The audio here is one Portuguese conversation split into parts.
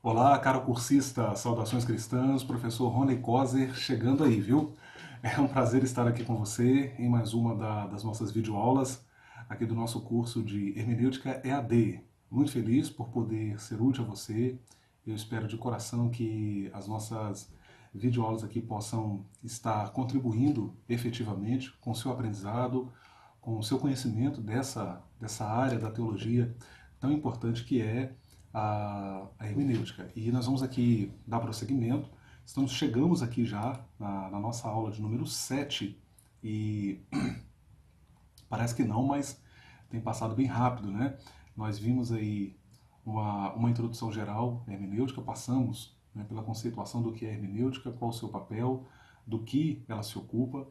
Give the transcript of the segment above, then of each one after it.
Olá, caro cursista, saudações cristãs, professor Rony Coser chegando aí, viu? É um prazer estar aqui com você em mais uma das nossas videoaulas aqui do nosso curso de Hermenêutica EAD. Muito feliz por poder ser útil a você. Eu espero de coração que as nossas videoaulas aqui possam estar contribuindo efetivamente com o seu aprendizado, com o seu conhecimento dessa área da teologia tão importante que é a hermenêutica. E nós vamos aqui dar prosseguimento. Chegamos aqui já na nossa aula de número 7 e parece que não, mas tem passado bem rápido, né? Nós vimos aí uma introdução geral à hermenêutica, passamos, né, pela conceituação do que é hermenêutica, qual o seu papel, do que ela se ocupa.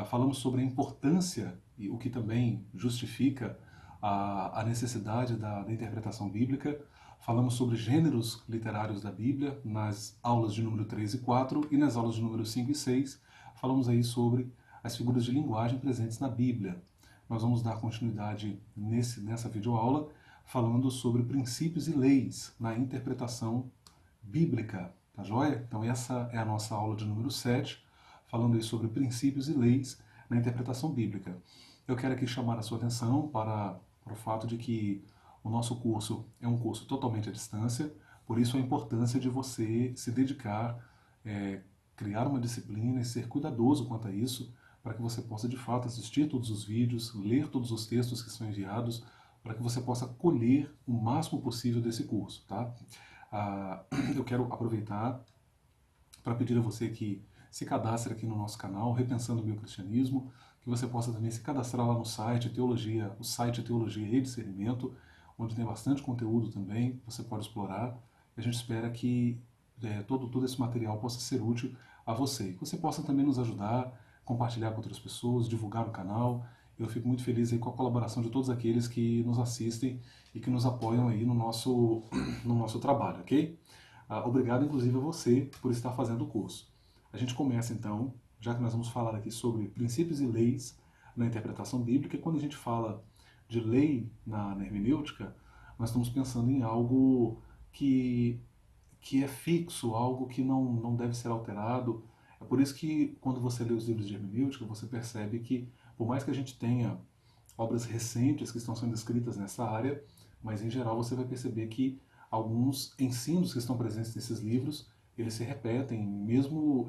Falamos sobre a importância e o que também justifica a necessidade da interpretação bíblica. Falamos sobre gêneros literários da Bíblia nas aulas de número 3 e 4 e nas aulas de número 5 e 6 falamos aí sobre as figuras de linguagem presentes na Bíblia. Nós vamos dar continuidade nessa videoaula falando sobre princípios e leis na interpretação bíblica, tá joia? Então essa é a nossa aula de número 7, falando aí sobre princípios e leis na interpretação bíblica. Eu quero aqui chamar a sua atenção para o fato de que o nosso curso é um curso totalmente à distância, por isso a importância de você se dedicar, criar uma disciplina e ser cuidadoso quanto a isso, para que você possa de fato assistir todos os vídeos, ler todos os textos que são enviados, para que você possa colher o máximo possível desse curso, tá? Eu quero aproveitar para pedir a você que se cadastre aqui no nosso canal, Repensando o Meu Cristianismo, que você possa também se cadastrar lá no site o site Teologia e Discernimento, onde tem bastante conteúdo também, você pode explorar. A gente espera que todo esse material possa ser útil a você. Que você possa também nos ajudar, compartilhar com outras pessoas, divulgar o canal. Eu fico muito feliz aí com a colaboração de todos aqueles que nos assistem e que nos apoiam aí no nosso trabalho, ok? Obrigado, inclusive, a você por estar fazendo o curso. A gente começa, então, já que nós vamos falar aqui sobre princípios e leis na interpretação bíblica, e quando a gente fala de lei na hermenêutica, nós estamos pensando em algo que, que é fixo, algo que não deve ser alterado. É por isso que, quando você lê os livros de hermenêutica, você percebe que, por mais que a gente tenha obras recentes que estão sendo escritas nessa área, mas em geral você vai perceber que alguns ensinos que estão presentes nesses livros, eles se repetem, mesmo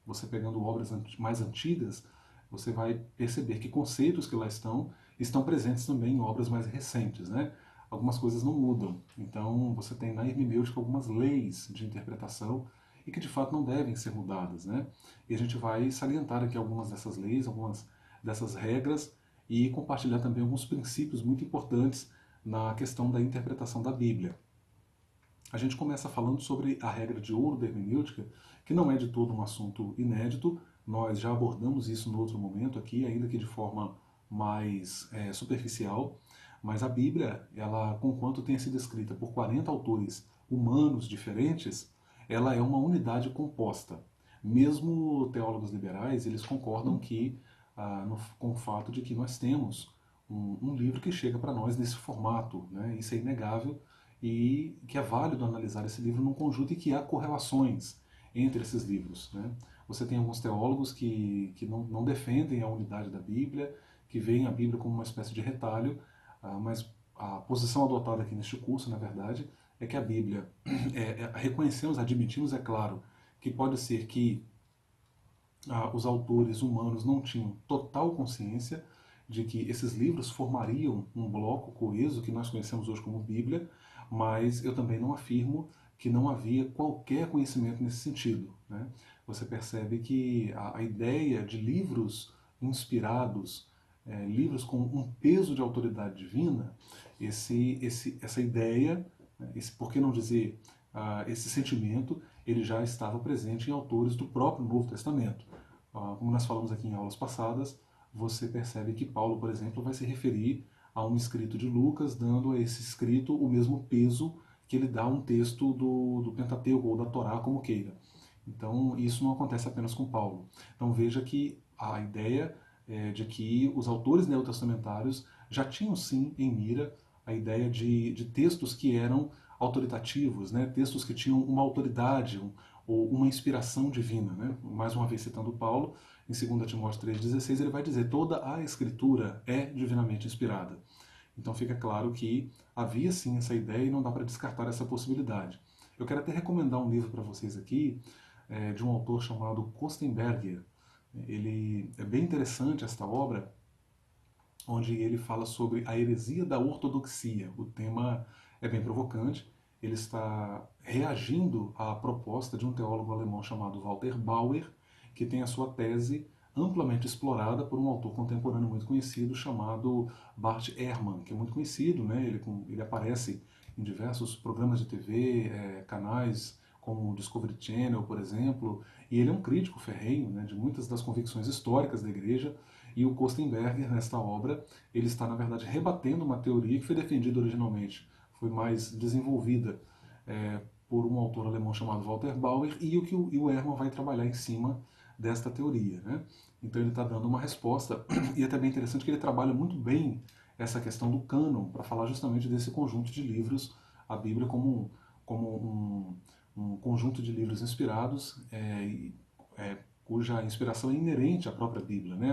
você pegando obras mais antigas, você vai perceber que conceitos que lá estão presentes também em obras mais recentes, né? Algumas coisas não mudam. Então você tem na hermenêutica algumas leis de interpretação e que de fato não devem ser mudadas, né? E a gente vai salientar aqui algumas dessas leis, algumas dessas regras e compartilhar também alguns princípios muito importantes na questão da interpretação da Bíblia. A gente começa falando sobre a regra de ouro da hermenêutica, que não é de todo um assunto inédito, nós já abordamos isso no outro momento aqui, ainda que de forma mais superficial, mas a Bíblia, ela, conquanto tenha sido escrita por 40 autores humanos diferentes, ela é uma unidade composta. Mesmo teólogos liberais, eles concordam que com o fato de que nós temos um livro que chega para nós nesse formato, né? Isso é inegável, e que é válido analisar esse livro num conjunto e que há correlações entre esses livros, né? Você tem alguns teólogos que não defendem a unidade da Bíblia, que veem a Bíblia como uma espécie de retalho, mas a posição adotada aqui neste curso, na verdade, é que a Bíblia, reconhecemos, admitimos, é claro, que pode ser que os autores humanos não tinham total consciência de que esses livros formariam um bloco coeso que nós conhecemos hoje como Bíblia, mas eu também não afirmo que não havia qualquer conhecimento nesse sentido, né? Você percebe que a ideia de livros inspirados, livros com um peso de autoridade divina, essa ideia, por que não dizer esse sentimento, ele já estava presente em autores do próprio Novo Testamento. Como nós falamos aqui em aulas passadas, você percebe que Paulo, por exemplo, vai se referir a um escrito de Lucas, dando a esse escrito o mesmo peso que ele dá a um texto do Pentateuco ou da Torá, como queira. Então, isso não acontece apenas com Paulo. Então, veja que a ideia de que os autores neotestamentários já tinham sim em mira a ideia de textos que eram autoritativos, né? Textos que tinham uma autoridade ou uma inspiração divina. Né? Mais uma vez citando Paulo, em 2 Timóteo 3,16, ele vai dizer: toda a Escritura é divinamente inspirada. Então fica claro que havia sim essa ideia e não dá para descartar essa possibilidade. Eu quero até recomendar um livro para vocês aqui, de um autor chamado Kostenberger. Ele é bem interessante esta obra, onde ele fala sobre a heresia da ortodoxia. O tema é bem provocante. Ele está reagindo à proposta de um teólogo alemão chamado Walter Bauer, que tem a sua tese amplamente explorada por um autor contemporâneo muito conhecido chamado Bart Ehrman, que é muito conhecido, né? Ele aparece em diversos programas de TV, canais como o Discovery Channel, por exemplo, e ele é um crítico ferrenho, né, de muitas das convicções históricas da Igreja, e o Kostenberger, nesta obra, ele está, na verdade, rebatendo uma teoria que foi defendida originalmente, foi mais desenvolvida por um autor alemão chamado Walter Bauer, e o Ehrman vai trabalhar em cima desta teoria. Né? Então ele está dando uma resposta, e é até bem interessante que ele trabalha muito bem essa questão do cânon, para falar justamente desse conjunto de livros, a Bíblia como um conjunto de livros inspirados, cuja inspiração é inerente à própria Bíblia, né?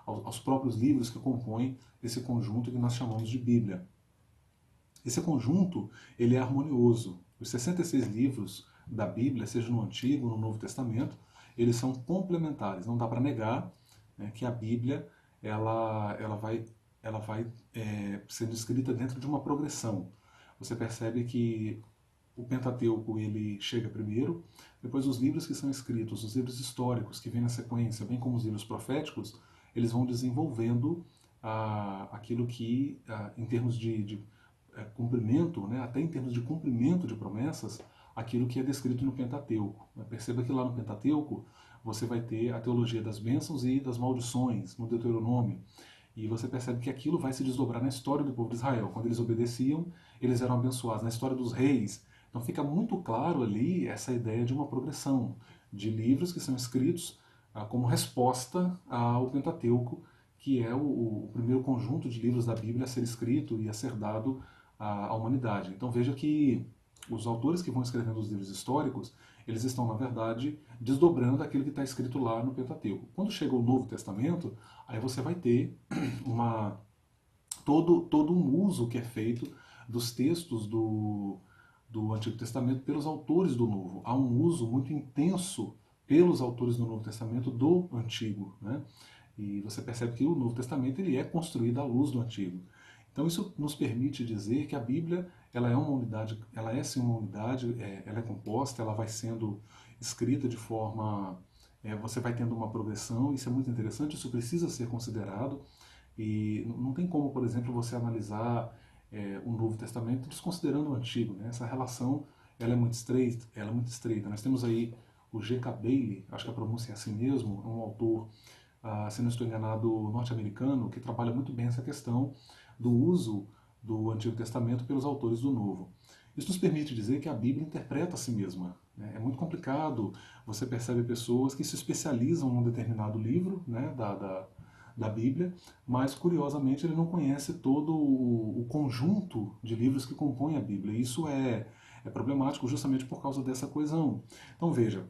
Aos próprios livros que compõem esse conjunto que nós chamamos de Bíblia. Esse conjunto ele é harmonioso. Os 66 livros da Bíblia, seja no Antigo ou no Novo Testamento, eles são complementares. Não dá para negar, né, que a Bíblia ela vai sendo escrita dentro de uma progressão. Você percebe que o Pentateuco ele chega primeiro, depois os livros que são escritos, os livros históricos que vêm na sequência, bem como os livros proféticos, eles vão desenvolvendo aquilo que, em termos de cumprimento, né, até em termos de cumprimento de promessas, aquilo que é descrito no Pentateuco. Perceba que lá no Pentateuco você vai ter a teologia das bênçãos e das maldições, no Deuteronômio. E você percebe que aquilo vai se desdobrar na história do povo de Israel. Quando eles obedeciam, eles eram abençoados. Na história dos reis, então fica muito claro ali essa ideia de uma progressão de livros que são escritos como resposta ao Pentateuco, que é o primeiro conjunto de livros da Bíblia a ser escrito e a ser dado à humanidade. Então veja que os autores que vão escrevendo os livros históricos, eles estão, na verdade, desdobrando aquilo que está escrito lá no Pentateuco. Quando chega o Novo Testamento, aí você vai ter todo um uso que é feito dos textos do Antigo Testamento pelos autores do Novo. Há um uso muito intenso pelos autores do Novo Testamento do Antigo. Né? E você percebe que o Novo Testamento ele é construído à luz do Antigo. Então isso nos permite dizer que a Bíblia ela é uma unidade, ela é sim uma unidade, ela é composta, ela vai sendo escrita de forma... você vai tendo uma progressão, isso é muito interessante, isso precisa ser considerado. E não tem como, por exemplo, você analisar o Novo Testamento desconsiderando o Antigo. Né? Essa relação ela é muito estreita, Nós temos aí o G.K. Bailey, acho que a pronúncia é assim mesmo, é um autor, se não estou enganado, norte-americano, que trabalha muito bem essa questão do uso do Antigo Testamento pelos autores do Novo. Isso nos permite dizer que a Bíblia interpreta a si mesma. Né? É muito complicado, você percebe pessoas que se especializam num determinado livro, né, da Bíblia, mas curiosamente ele não conhece todo o conjunto de livros que compõem a Bíblia. E isso é problemático justamente por causa dessa coesão. Então veja,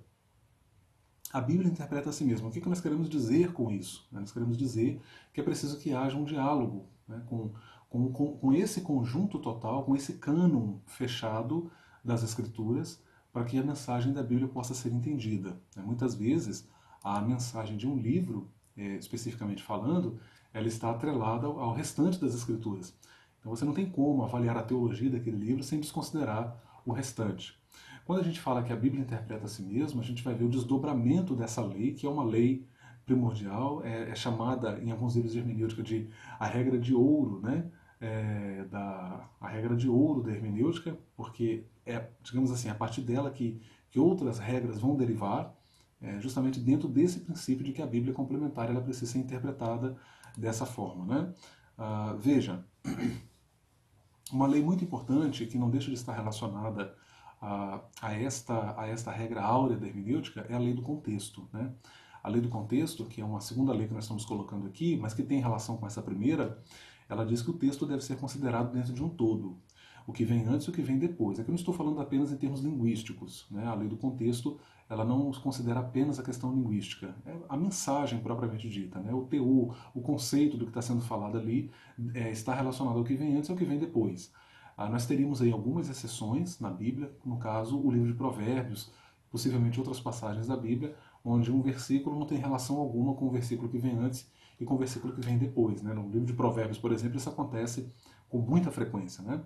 a Bíblia interpreta a si mesma. O que nós queremos dizer com isso? Nós queremos dizer que é preciso que haja um diálogo, né, com esse conjunto total, com esse cânon fechado das Escrituras, para que a mensagem da Bíblia possa ser entendida. Muitas vezes, a mensagem de um livro, especificamente falando, ela está atrelada ao restante das Escrituras. Então você não tem como avaliar a teologia daquele livro sem desconsiderar o restante. Quando a gente fala que a Bíblia interpreta a si mesma, a gente vai ver o desdobramento dessa lei, que é uma lei primordial, é chamada em alguns livros de hermenêutica de a regra de ouro, né? A regra de ouro da hermenêutica, porque digamos assim, a partir dela que outras regras vão derivar, justamente dentro desse princípio de que a Bíblia é complementar, ela precisa ser interpretada dessa forma. Né? Veja, uma lei muito importante, que não deixa de estar relacionada a esta regra áurea da hermenêutica, é a lei do contexto. Né? A lei do contexto, que é uma segunda lei que nós estamos colocando aqui, mas que tem relação com essa primeira, ela diz que o texto deve ser considerado dentro de um todo. o que vem antes e o que vem depois. Aqui eu não estou falando apenas em termos linguísticos, né? A lei do contexto, ela não considera apenas a questão linguística, é a mensagem propriamente dita, né? O teor, o conceito do que está sendo falado ali está relacionado ao que vem antes e ao que vem depois. Nós teríamos aí algumas exceções na Bíblia, no caso o livro de Provérbios, possivelmente outras passagens da Bíblia, onde um versículo não tem relação alguma com o versículo que vem antes e com o versículo que vem depois, né? No livro de Provérbios, por exemplo, isso acontece com muita frequência, né?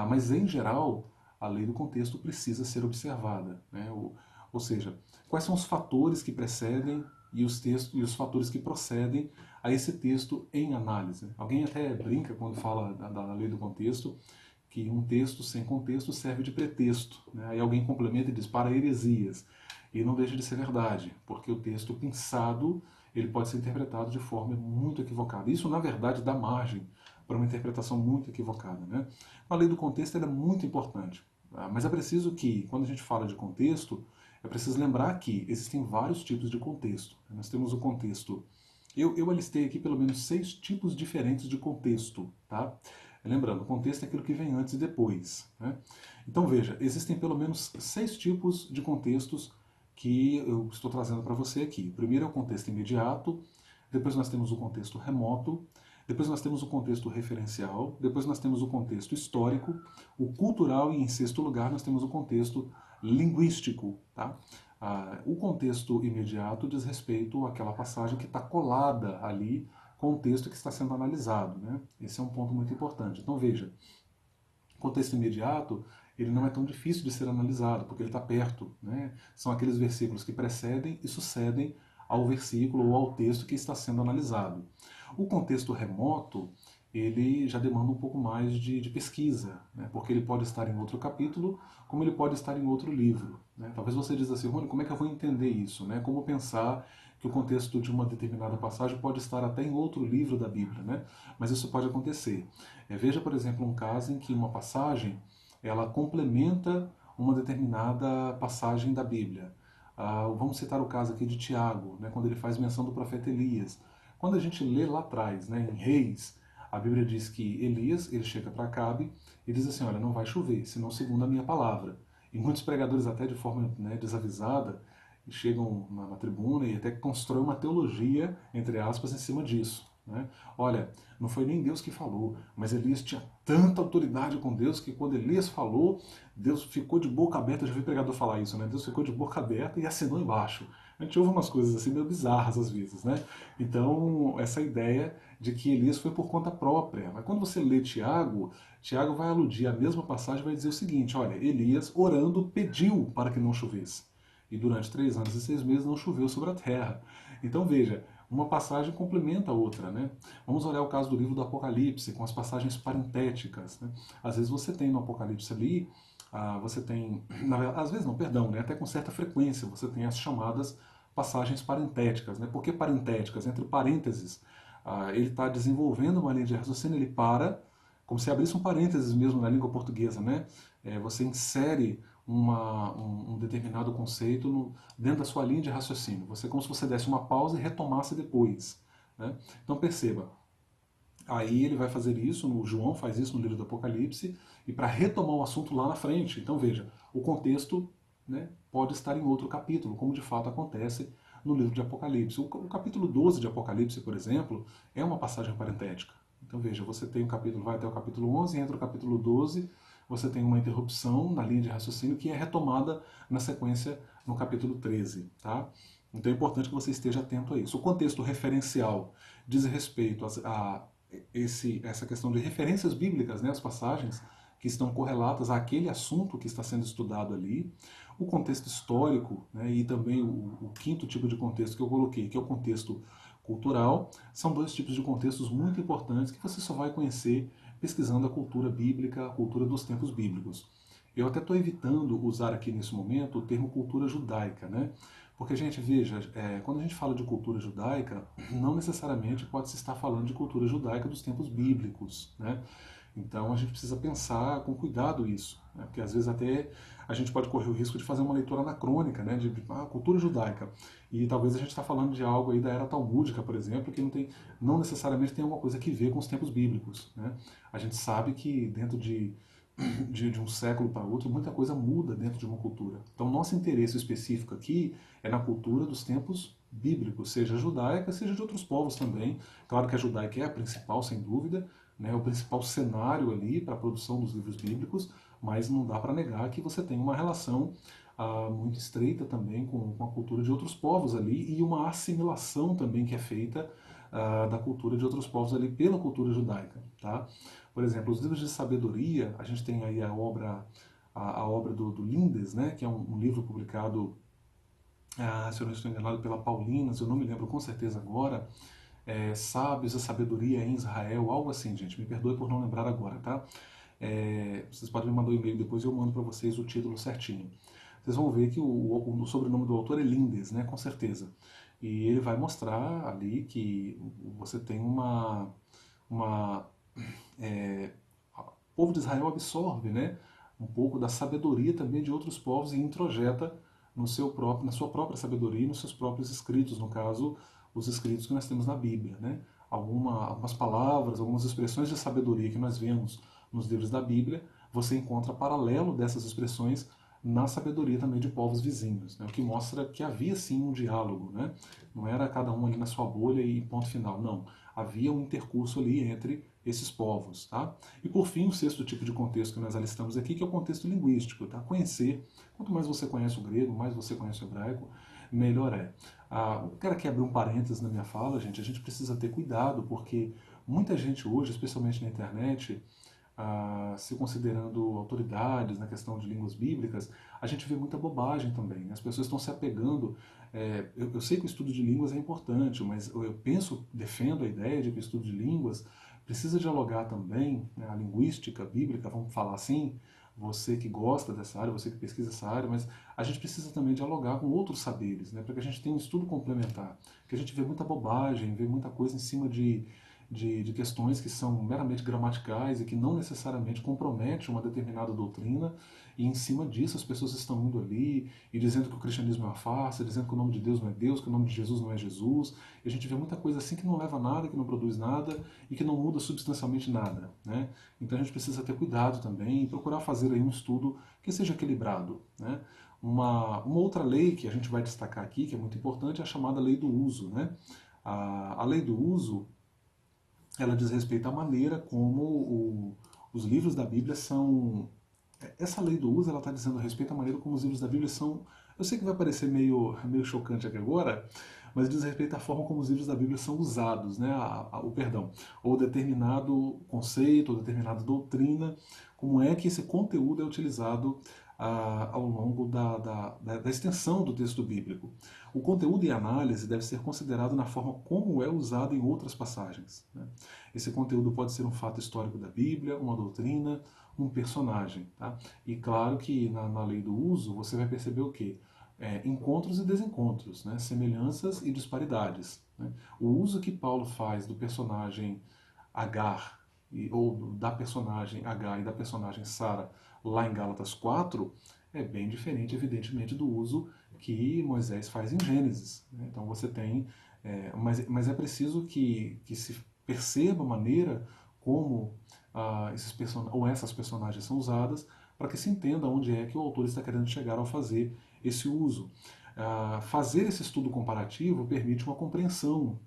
Mas em geral, a lei do contexto precisa ser observada, né? Ou seja, quais são os fatores que precedem e os fatores que procedem a esse texto em análise. Alguém até brinca quando fala da lei do contexto, que um texto sem contexto serve de pretexto, né? Aí alguém complementa e diz para heresias. E não deixa de ser verdade, porque o texto pensado ele pode ser interpretado de forma muito equivocada. Isso, na verdade, dá margem para uma interpretação muito equivocada, né? A lei do contexto é muito importante, mas é preciso que, quando a gente fala de contexto, é preciso lembrar que existem vários tipos de contexto. Nós temos o contexto. Eu alistei aqui pelo menos 6 tipos diferentes de contexto, tá? Lembrando, o contexto é aquilo que vem antes e depois, né? Então veja, existem pelo menos 6 tipos de contextos que eu estou trazendo para você aqui. O primeiro é o contexto imediato, depois nós temos o contexto remoto, depois nós temos o contexto referencial, depois nós temos o contexto histórico, o cultural e, em sexto lugar, nós temos o contexto linguístico. Tá? O contexto imediato diz respeito àquela passagem que está colada ali com o texto que está sendo analisado. Né? Esse é um ponto muito importante. Então veja, o contexto imediato ele não é tão difícil de ser analisado, porque ele está perto. Né? São aqueles versículos que precedem e sucedem ao versículo ou ao texto que está sendo analisado. O contexto remoto, ele já demanda um pouco mais de pesquisa, né? Porque ele pode estar em outro capítulo, como ele pode estar em outro livro. Né? Talvez você diz assim, Rony, como é que eu vou entender isso? Né? Como pensar que o contexto de uma determinada passagem pode estar até em outro livro da Bíblia, né? Mas isso pode acontecer. Veja, por exemplo, um caso em que uma passagem ela complementa uma determinada passagem da Bíblia. Vamos citar o caso aqui de Tiago, né, quando ele faz menção do profeta Elias. Quando a gente lê lá atrás, né, em Reis, a Bíblia diz que Elias ele chega para Acabe e diz assim, olha, não vai chover, senão segundo a minha palavra. E muitos pregadores até de forma desavisada chegam na tribuna e até constroem uma teologia, entre aspas, em cima disso. Né? Olha, não foi nem Deus que falou, mas Elias tinha tanta autoridade com Deus que quando Elias falou, Deus ficou de boca aberta. Eu já vi pregador falar isso, né? Deus ficou de boca aberta e assinou embaixo. A gente ouve umas coisas assim meio bizarras às vezes, né? Então, essa ideia de que Elias foi por conta própria. Mas quando você lê Tiago, Tiago vai aludir à mesma passagem e vai dizer o seguinte, olha, Elias orando pediu para que não chovesse. E durante 3 anos e 6 meses não choveu sobre a terra. Então veja, uma passagem complementa a outra, né? Vamos olhar o caso do livro do Apocalipse, com as passagens parentéticas, né? Às vezes você tem no Apocalipse ali, você tem, às vezes não, perdão, né? Até com certa frequência você tem as chamadas passagens parentéticas, né? Por que parentéticas? Entre parênteses, ele está desenvolvendo uma linha de raciocínio, ele para, como se abrisse um parênteses mesmo na língua portuguesa, né? Você insere um determinado conceito dentro da sua linha de raciocínio. Você como se você desse uma pausa e retomasse depois. Né? Então perceba, aí ele vai fazer isso, o João faz isso no livro do Apocalipse, e para retomar o assunto lá na frente. Então veja, o contexto, né, pode estar em outro capítulo, como de fato acontece no livro de Apocalipse. O capítulo 12 de Apocalipse, por exemplo, é uma passagem parentética. Então veja, você tem um capítulo, vai até o capítulo 11, entra o capítulo 12, você tem uma interrupção na linha de raciocínio que é retomada na sequência no capítulo 13. Tá? Então é importante que você esteja atento a isso. O contexto referencial diz respeito a essa questão de referências bíblicas, né, as passagens que estão correlatas àquele assunto que está sendo estudado ali. O contexto histórico, né, e também o quinto tipo de contexto que eu coloquei, que é o contexto cultural, são 2 tipos de contextos muito importantes que você só vai conhecer pesquisando a cultura bíblica, a cultura dos tempos bíblicos. Eu até estou evitando usar aqui nesse momento o termo cultura judaica, né? Porque, gente, veja, quando a gente fala de cultura judaica, não necessariamente pode-se estar falando de cultura judaica dos tempos bíblicos, né? Então a gente precisa pensar com cuidado isso, né? Porque às vezes até a gente pode correr o risco de fazer uma leitura anacrônica, né? De cultura judaica. E talvez a gente está falando de algo aí da era talmúdica, por exemplo, que não necessariamente tem alguma coisa que ver com os tempos bíblicos, né? A gente sabe que dentro de de um século para outro, muita coisa muda dentro de uma cultura. Então, nosso interesse específico aqui é na cultura dos tempos bíblicos, seja judaica, seja de outros povos também. Claro que a judaica é a principal, sem dúvida, né, o principal cenário ali para a produção dos livros bíblicos, mas não dá para negar que você tem uma relação muito estreita também com a cultura de outros povos ali e uma assimilação também que é feita da cultura de outros povos ali pela cultura judaica, tá? Por exemplo, os livros de sabedoria, a gente tem aí a obra do Lindes, né, que é um livro publicado, se eu não estou enganado, pela Paulinas, eu não me lembro com certeza agora, Sábios, a Sabedoria em Israel, algo assim, gente, me perdoe por não lembrar agora, tá? Vocês podem me mandar um e-mail depois e eu mando para vocês o título certinho. Vocês vão ver que o sobrenome do autor é Lindes, né, com certeza. E ele vai mostrar ali que você tem uma o povo de Israel absorve, né, um pouco da sabedoria também de outros povos e introjeta na sua própria sabedoria e nos seus próprios escritos, no caso, os escritos que nós temos na Bíblia. Né? Algumas palavras, algumas expressões de sabedoria que nós vemos nos livros da Bíblia, você encontra paralelo dessas expressões na sabedoria também de povos vizinhos, né? O que mostra que havia sim um diálogo, né? Não era cada um ali na sua bolha e ponto final, não. Havia um intercurso ali entre esses povos, tá? E por fim, o sexto tipo de contexto que nós alistamos aqui, que é o contexto linguístico, tá? Conhecer. Quanto mais você conhece o grego, mais você conhece o hebraico, melhor é. Eu quero aqui abrir um parênteses na minha fala, gente. A gente precisa ter cuidado, porque muita gente hoje, especialmente na internet, se considerando autoridades na questão de línguas bíblicas, a gente vê muita bobagem também. Né? As pessoas estão se apegando. Eu sei que o estudo de línguas é importante, mas eu penso, defendo a ideia de que o estudo de línguas precisa dialogar também, né, a linguística bíblica, vamos falar assim, você que gosta dessa área, você que pesquisa essa área, mas a gente precisa também dialogar com outros saberes, né, para que a gente tenha um estudo complementar, que a gente vê muita bobagem, vê muita coisa em cima de questões que são meramente gramaticais e que não necessariamente comprometem uma determinada doutrina, e em cima disso as pessoas estão indo ali e dizendo que o cristianismo é uma farsa, dizendo que o nome de Deus não é Deus, que o nome de Jesus não é Jesus, e a gente vê muita coisa assim que não leva a nada, que não produz nada e que não muda substancialmente nada. Né? Então a gente precisa ter cuidado também e procurar fazer aí um estudo que seja equilibrado. Né? Uma outra lei que a gente vai destacar aqui, que é muito importante, é a chamada lei do uso. Né? A lei do uso, ela diz respeito à maneira como os livros da Bíblia são... Essa lei do uso, ela está dizendo respeito à maneira como os livros da Bíblia são... Eu sei que vai parecer meio chocante aqui agora, mas diz respeito à forma como os livros da Bíblia são usados, né? Ou determinado conceito, ou determinada doutrina, como é que esse conteúdo é utilizado ao longo da extensão do texto bíblico. O conteúdo e análise deve ser considerado na forma como é usado em outras passagens. Né? Esse conteúdo pode ser um fato histórico da Bíblia, uma doutrina, um personagem. Tá? E claro que na lei do uso você vai perceber o quê? Encontros e desencontros, né? Semelhanças e disparidades. Né? O uso que Paulo faz do personagem Agar, ou da personagem Agar e da personagem Sara lá em Gálatas 4, é bem diferente, evidentemente, do uso que Moisés faz em Gênesis. Né? Então você tem. Mas é preciso que se perceba a maneira como essas personagens são usadas para que se entenda onde é que o autor está querendo chegar ao fazer esse uso. Fazer esse estudo comparativo permite uma compreensão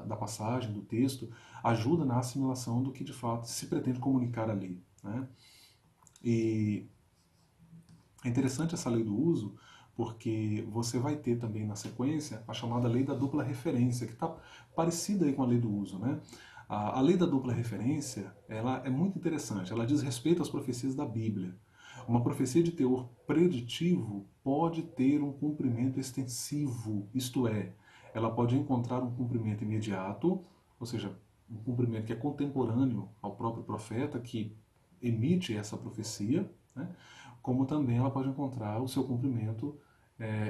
da passagem, do texto, ajuda na assimilação do que de fato se pretende comunicar ali. Né? E é interessante essa lei do uso, porque você vai ter também na sequência a chamada lei da dupla referência, que está parecida aí com a lei do uso. Né? A lei da dupla referência ela é muito interessante, ela diz respeito às profecias da Bíblia. Uma profecia de teor preditivo pode ter um cumprimento extensivo, isto é, ela pode encontrar um cumprimento imediato, ou seja, um cumprimento que é contemporâneo ao próprio profeta que emite essa profecia, né? Como também ela pode encontrar o seu cumprimento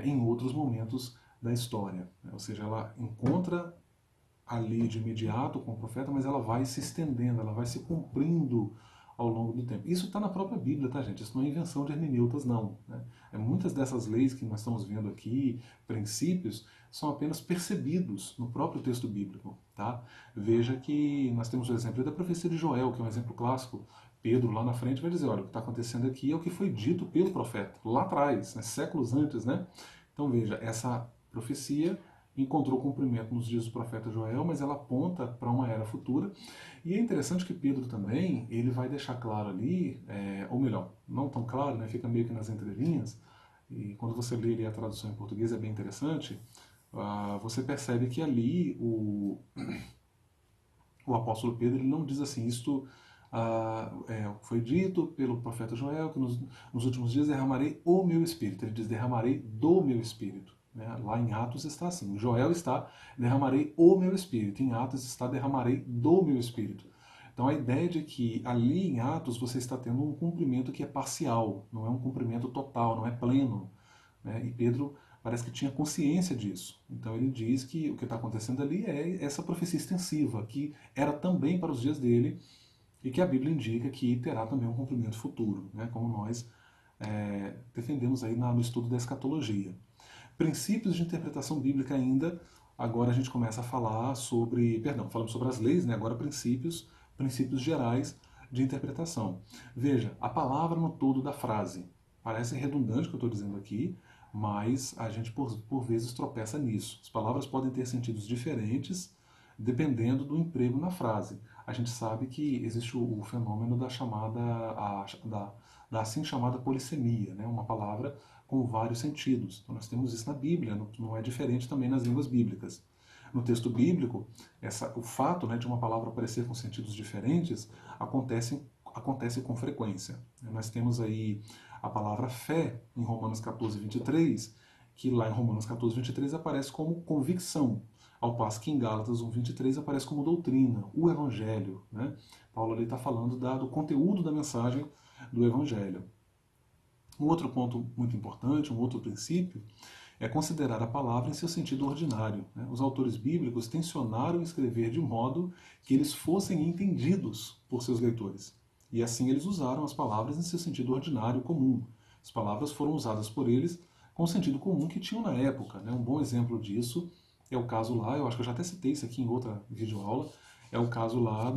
em outros momentos da história. Né? Ou seja, ela encontra ali de imediato com o profeta, mas ela vai se estendendo, ela vai se cumprindo ao longo do tempo. Isso está na própria Bíblia, tá, gente? Isso não é invenção de hermeneutas, não. Né? Muitas dessas leis que nós estamos vendo aqui, princípios, são apenas percebidos no próprio texto bíblico. Tá? Veja que nós temos o exemplo da profecia de Joel, que é um exemplo clássico Pedro, lá na frente, vai dizer, olha, o que está acontecendo aqui é o que foi dito pelo profeta, lá atrás, né, séculos antes, né? Então veja, essa profecia encontrou cumprimento nos dias do profeta Joel, mas ela aponta para uma era futura. E é interessante que Pedro também, ele vai deixar claro ali, ou melhor, não tão claro, né, fica meio que nas entrelinhas, e quando você lê ali a tradução em português é bem interessante, você percebe que ali o apóstolo Pedro ele não diz assim, isto foi dito pelo profeta Joel, que nos últimos dias derramarei o meu espírito. Ele diz, derramarei do meu espírito. Né? Lá em Atos está assim, Joel está, derramarei o meu espírito. Em Atos está, derramarei do meu espírito. Então a ideia de que ali em Atos você está tendo um cumprimento que é parcial, não é um cumprimento total, não é pleno. Né? E Pedro parece que tinha consciência disso. Então ele diz que o que está acontecendo ali é essa profecia extensiva, que era também para os dias dele, e que a Bíblia indica que terá também um cumprimento futuro, né? Como nós defendemos aí no estudo da escatologia. Princípios de interpretação bíblica ainda, agora a gente começa a falar sobre, falamos sobre as leis, né? Agora princípios gerais de interpretação. Veja, a palavra no todo da frase. Parece redundante o que eu estou dizendo aqui, mas a gente por vezes tropeça nisso. As palavras podem ter sentidos diferentes dependendo do emprego na frase. A gente sabe que existe o fenômeno da chamada da assim chamada polissemia, né? Uma palavra com vários sentidos. Então nós temos isso na Bíblia, não é diferente também nas línguas bíblicas. No texto bíblico, o fato, né, de uma palavra aparecer com sentidos diferentes acontece com frequência. Nós temos aí a palavra fé em Romanos 14, 23, que lá em Romanos 14, 23 aparece como convicção, ao passo que em Gálatas 1, 23 aparece como doutrina, o Evangelho. Né? Paulo ali está falando do conteúdo da mensagem do Evangelho. Um outro ponto muito importante, um outro princípio, é considerar a palavra em seu sentido ordinário. Né? Os autores bíblicos tensionaram escrever de modo que eles fossem entendidos por seus leitores. E assim eles usaram as palavras em seu sentido ordinário, comum. As palavras foram usadas por eles com o sentido comum que tinham na época. Né? Um bom exemplo disso é o caso lá, eu acho que eu já até citei isso aqui em outra videoaula, é o caso lá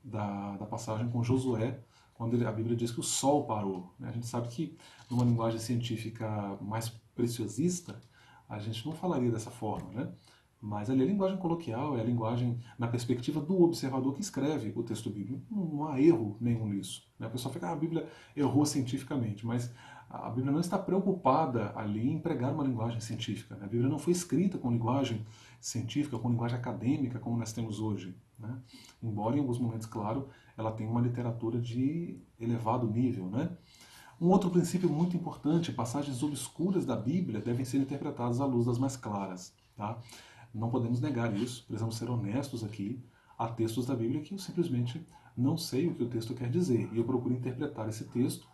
da passagem com Josué, quando a Bíblia diz que o sol parou. A gente sabe que numa linguagem científica mais preciosista, a gente não falaria dessa forma, né? Mas ali é a linguagem coloquial, é a linguagem na perspectiva do observador que escreve o texto bíblico. Não há erro nenhum nisso. Né? A pessoa fica, a Bíblia errou cientificamente, mas a Bíblia não está preocupada ali em pregar uma linguagem científica. Né? A Bíblia não foi escrita com linguagem científica, com linguagem acadêmica, como nós temos hoje. Né? Embora em alguns momentos, claro, ela tenha uma literatura de elevado nível. Né? Um outro princípio muito importante, passagens obscuras da Bíblia devem ser interpretadas à luz das mais claras. Tá? Não podemos negar isso, precisamos ser honestos aqui. Há textos da Bíblia que eu simplesmente não sei o que o texto quer dizer, e eu procuro interpretar esse texto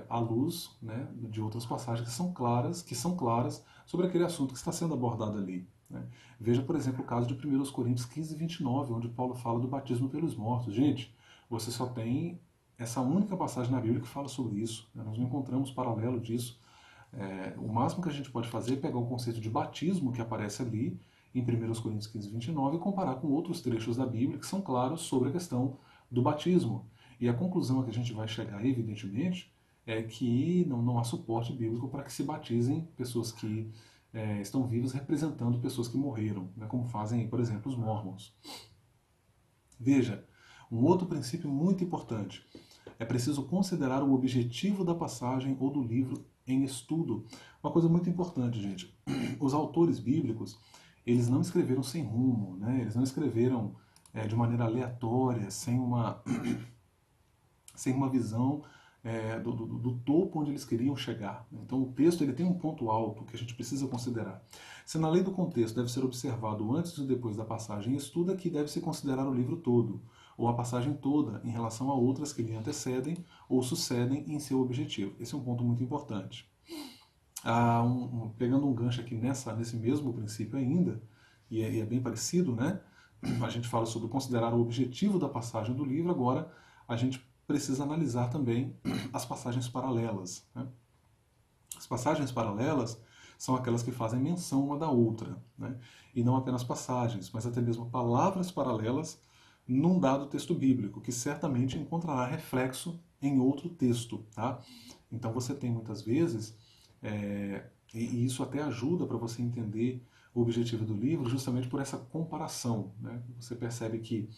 à luz, né, de outras passagens que são claras sobre aquele assunto que está sendo abordado ali. Né? Veja, por exemplo, o caso de 1 Coríntios 15, 29, onde Paulo fala do batismo pelos mortos. Gente, você só tem essa única passagem na Bíblia que fala sobre isso. Né? Nós não encontramos paralelo disso. O máximo que a gente pode fazer é pegar o conceito de batismo que aparece ali em 1 Coríntios 15, 29 e comparar com outros trechos da Bíblia que são claros sobre a questão do batismo. E a conclusão a que a gente vai chegar, evidentemente, é que não há suporte bíblico para que se batizem pessoas que estão vivas representando pessoas que morreram, né, como fazem, por exemplo, os mormons. Veja, um outro princípio muito importante. É preciso considerar o objetivo da passagem ou do livro em estudo. Uma coisa muito importante, gente. Os autores bíblicos, eles não escreveram sem rumo, né? Eles não escreveram de maneira aleatória, sem uma visão do topo onde eles queriam chegar. Então o texto ele tem um ponto alto que a gente precisa considerar. Se na lei do contexto deve ser observado antes e depois da passagem, estuda que deve se considerar o livro todo, ou a passagem toda, em relação a outras que lhe antecedem ou sucedem em seu objetivo. Esse é um ponto muito importante. Pegando um gancho aqui nesse mesmo princípio ainda, e é bem parecido, né? A gente fala sobre considerar o objetivo da passagem do livro, agora a gente precisa analisar também as passagens paralelas. Né? As passagens paralelas são aquelas que fazem menção uma da outra, né? E não apenas passagens, mas até mesmo palavras paralelas num dado texto bíblico, que certamente encontrará reflexo em outro texto, tá? Então você tem muitas vezes, e isso até ajuda para você entender o objetivo do livro, justamente por essa comparação, né? Você percebe que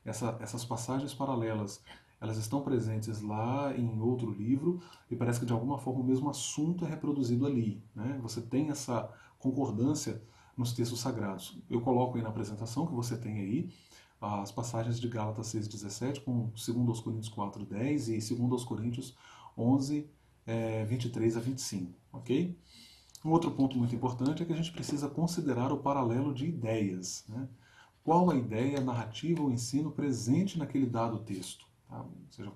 essas passagens paralelas, elas estão presentes lá em outro livro e parece que de alguma forma o mesmo assunto é reproduzido ali, né? Você tem essa concordância nos textos sagrados. Eu coloco aí na apresentação que você tem aí as passagens de Gálatas 6,17 com 2 Coríntios 4,10 e 2 Coríntios 11, 23 a 25, ok? Um outro ponto muito importante é que a gente precisa considerar o paralelo de ideias, né? Qual a ideia, a narrativa, o ensino presente naquele dado texto? Tá? Ou seja,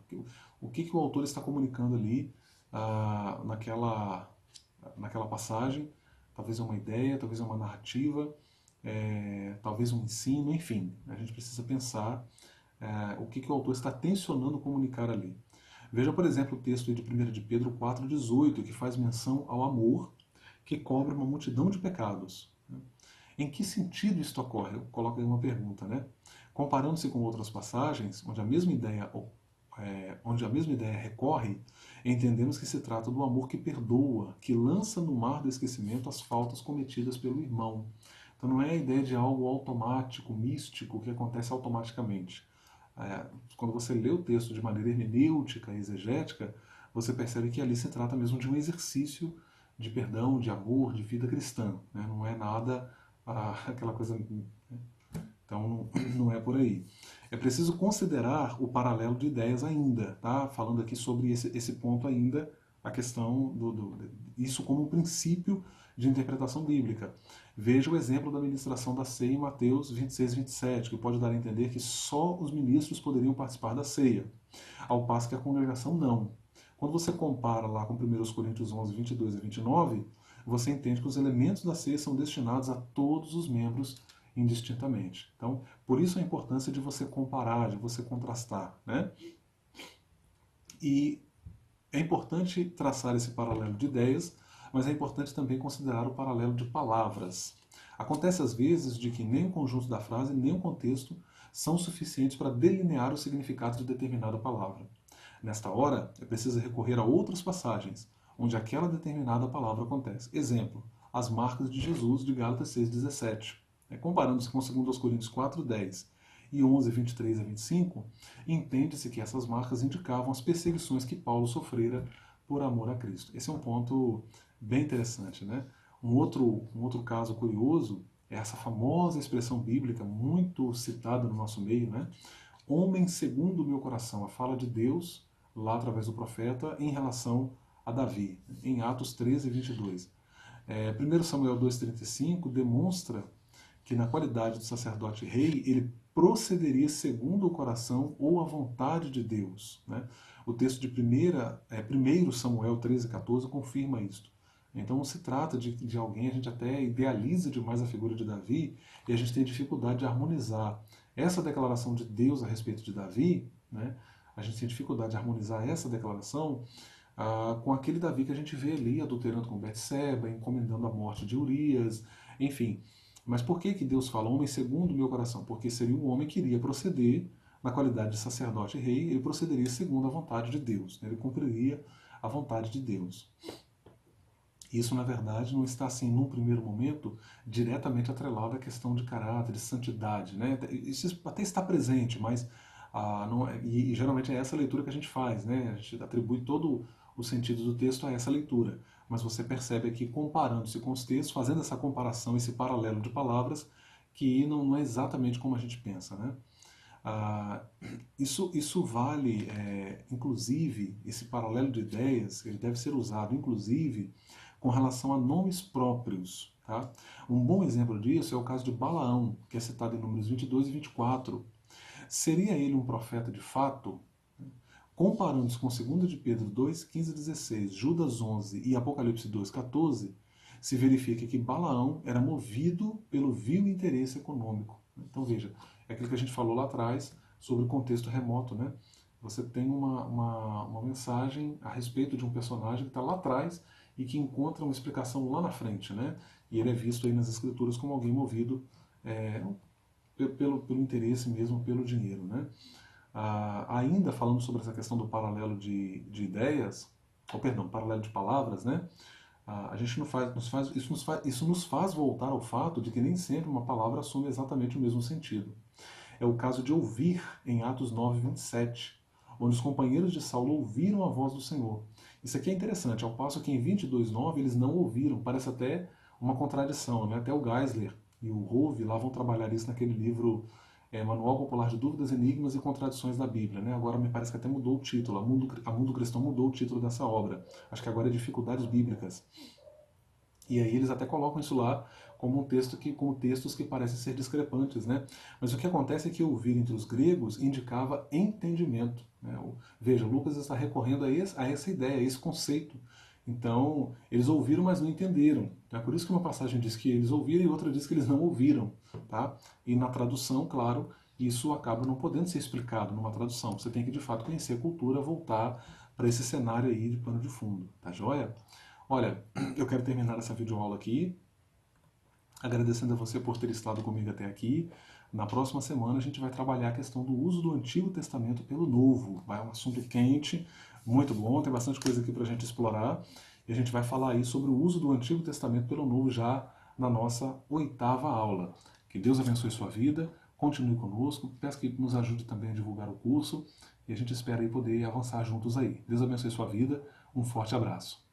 o que o autor está comunicando ali naquela passagem? Talvez é uma ideia, talvez é uma narrativa, talvez um ensino, enfim. A gente precisa pensar o que o autor está tensionando comunicar ali. Veja, por exemplo, o texto de 1 de Pedro 4,18, que faz menção ao amor que cobre uma multidão de pecados. Em que sentido isto ocorre? Eu coloco aí uma pergunta, né? Comparando-se com outras passagens, onde a mesma ideia recorre, entendemos que se trata do amor que perdoa, que lança no mar do esquecimento as faltas cometidas pelo irmão. Então não é a ideia de algo automático, místico, que acontece automaticamente. Quando você lê o texto de maneira hermenêutica, exegética, você percebe que ali se trata mesmo de um exercício de perdão, de amor, de vida cristã. Né? Não é nada aquela coisa. Então não é por aí. É preciso considerar o paralelo de ideias ainda, tá? Falando aqui sobre esse ponto ainda, a questão isso como um princípio de interpretação bíblica. Veja o exemplo da ministração da ceia em Mateus 26, 27, que pode dar a entender que só os ministros poderiam participar da ceia, ao passo que a congregação não. Quando você compara lá com 1 Coríntios 11, 22 e 29, você entende que os elementos da ceia são destinados a todos os membros indistintamente. Então, por isso a importância de você comparar, de você contrastar, né? E é importante traçar esse paralelo de ideias, mas é importante também considerar o paralelo de palavras. Acontece às vezes de que nem o conjunto da frase, nem o contexto são suficientes para delinear o significado de determinada palavra. Nesta hora, é preciso recorrer a outras passagens, onde aquela determinada palavra acontece. Exemplo, as marcas de Jesus de Gálatas 6,17. Comparando-se com 2 Coríntios 4,10 e 11, 23 a 25, entende-se que essas marcas indicavam as perseguições que Paulo sofrera por amor a Cristo. Esse é um ponto bem interessante, né? Um outro caso curioso é essa famosa expressão bíblica muito citada no nosso meio, né? Homem segundo o meu coração, a fala de Deus lá através do profeta em relação a Davi, em Atos 13, 22. 1 Samuel 2,35 demonstra que na qualidade de sacerdote rei, ele procederia segundo o coração ou a vontade de Deus. Né? O texto de 1 Samuel 13,14 confirma isto. Então não se trata de alguém, a gente até idealiza demais a figura de Davi e a gente tem dificuldade de harmonizar essa declaração de Deus a respeito de Davi, né? A gente tem dificuldade de harmonizar essa declaração com aquele Davi que a gente vê ali adulterando com Betseba, encomendando a morte de Urias, enfim. Mas por que Deus fala homem segundo o meu coração? Porque seria um homem que iria proceder na qualidade de sacerdote e rei, ele procederia segundo a vontade de Deus, né? Ele cumpriria a vontade de Deus. Isso, na verdade, não está, assim, num primeiro momento, diretamente atrelado à questão de caráter, de santidade, né? Isso até está presente, mas e geralmente é essa leitura que a gente faz, né? A gente atribui todo o sentido do texto a essa leitura. Mas você percebe aqui, comparando-se com os textos, fazendo essa comparação, esse paralelo de palavras, que não é exatamente como a gente pensa, né? Isso vale, inclusive, esse paralelo de ideias, ele deve ser usado, inclusive, com relação a nomes próprios. Tá? Um bom exemplo disso é o caso de Balaão, que é citado em Números 22 e 24. Seria ele um profeta de fato? Comparando-se com 2 de Pedro 2, 15 e 16, Judas 11 e Apocalipse 2, 14, se verifica que Balaão era movido pelo vil interesse econômico. Então veja, é aquilo que a gente falou lá atrás sobre o contexto remoto, né? Você tem uma mensagem a respeito de um personagem que está lá atrás e que encontra uma explicação lá na frente, né? E ele é visto aí nas escrituras como alguém movido pelo interesse mesmo, pelo dinheiro, né? Ainda falando sobre essa questão do paralelo de ideias, ou perdão, paralelo de palavras, né? A gente não faz, isso nos faz voltar ao fato de que nem sempre uma palavra assume exatamente o mesmo sentido. É o caso de ouvir em Atos 9, 27, onde os companheiros de Saulo ouviram a voz do Senhor. Isso aqui é interessante, ao passo que em 22:9 eles não ouviram, parece até uma contradição, né? Até o Geisler e o Rove lá vão trabalhar isso naquele livro Manual Popular de Dúvidas, Enigmas e Contradições da Bíblia. Né? Agora me parece que até mudou o título, a Mundo Cristão mudou o título dessa obra. Acho que agora é Dificuldades Bíblicas. E aí eles até colocam isso lá como como textos que parecem ser discrepantes, né? Mas o que acontece é que ouvir entre os gregos indicava entendimento. Né? Veja, Lucas está recorrendo a essa ideia, a esse conceito. Então, eles ouviram, mas não entenderam. É por isso que uma passagem diz que eles ouviram e outra diz que eles não ouviram. Tá? E na tradução, claro, isso acaba não podendo ser explicado numa tradução. Você tem que, de fato, conhecer a cultura, voltar para esse cenário aí de pano de fundo. Tá joia? Olha, eu quero terminar essa videoaula aqui, agradecendo a você por ter estado comigo até aqui. Na próxima semana a gente vai trabalhar a questão do uso do Antigo Testamento pelo Novo. Vai um assunto quente, muito bom, tem bastante coisa aqui para a gente explorar. E a gente vai falar aí sobre o uso do Antigo Testamento pelo Novo já na nossa 8ª aula. Que Deus abençoe sua vida, continue conosco, peço que nos ajude também a divulgar o curso e a gente espera aí poder avançar juntos aí. Deus abençoe sua vida, um forte abraço.